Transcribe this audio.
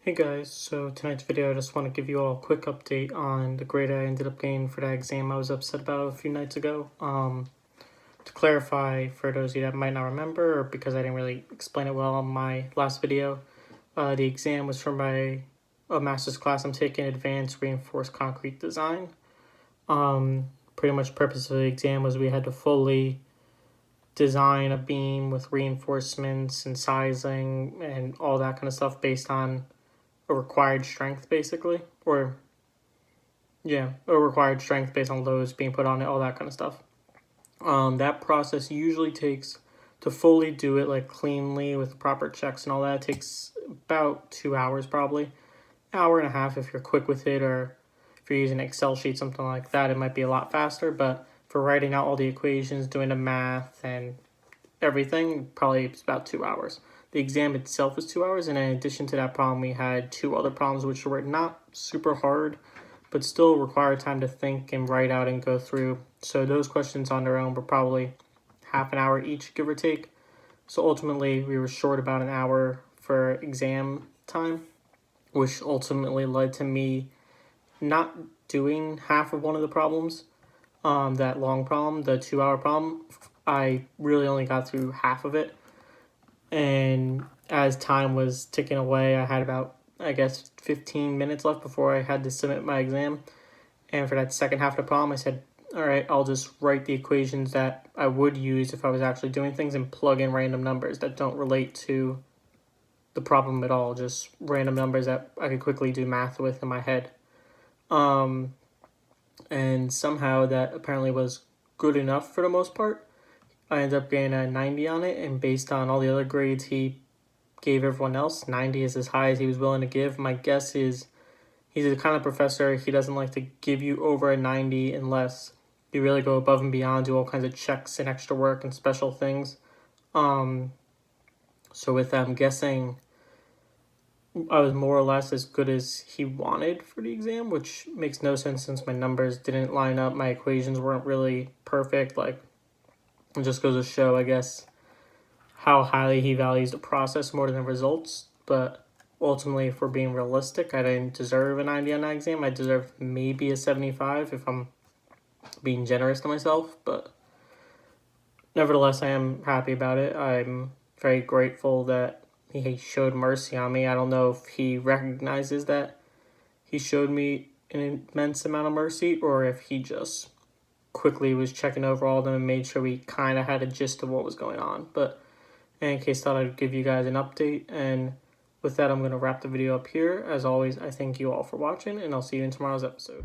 Hey guys, so tonight's video I just want to give you all a quick update on the grade I ended up getting for that exam I was upset about a few nights ago. To clarify for those of you that might not remember or because I didn't really explain it well on my last video, the exam was for a master's class I'm taking, Advanced Reinforced Concrete Design. Pretty much the purpose of the exam was we had to fully design a beam with reinforcements and sizing and all that kind of stuff based on a required strength basically, or a required strength based on loads being put on it, all that kind of stuff. That process usually takes, to fully do it like cleanly with proper checks and all that, it takes about 2 hours, probably hour and a half if you're quick with it, or if you're using an Excel sheet, something like that, it might be a lot faster. But for writing out all the equations, doing the math and everything, probably it's about 2 hours. The exam itself was 2 hours, and in addition to that problem, we had two other problems which were not super hard, but still required time to think and write out and go through. So those questions on their own were probably half an hour each, give or take. So ultimately, we were short about an hour for exam time, which ultimately led to me not doing half of one of the problems. That long problem, the 2 hour problem, I really only got through half of it. And as time was ticking away, I had about, 15 minutes left before I had to submit my exam. And for that second half of the problem, I said, all right, I'll just write the equations that I would use if I was actually doing things and plug in random numbers that don't relate to the problem at all. Just random numbers that I could quickly do math with in my head. And somehow that apparently was good enough for the most part. I ended up getting a 90 on it, and based on all the other grades he gave everyone else, 90 is as high as he was willing to give. My guess is he's the kind of professor, he doesn't like to give you over a 90 unless you really go above and beyond, do all kinds of checks and extra work and special things. So with that, I'm guessing I was more or less as good as he wanted for the exam, which makes no sense since my numbers didn't line up. My equations weren't really perfect. Like, it just goes to show, I guess, how highly he values the process more than the results. But ultimately, if we're being realistic, I didn't deserve a 90 on that exam. I deserved maybe a 75 if I'm being generous to myself. But nevertheless, I am happy about it. I'm very grateful that he showed mercy on me. I don't know if he recognizes that he showed me an immense amount of mercy, or if he just quickly was checking over all of them and made sure we kind of had a gist of what was going on. But in any case, thought I'd give you guys an update. And with that, I'm going to wrap the video up here. As always, I thank you all for watching, and I'll see you in tomorrow's episode.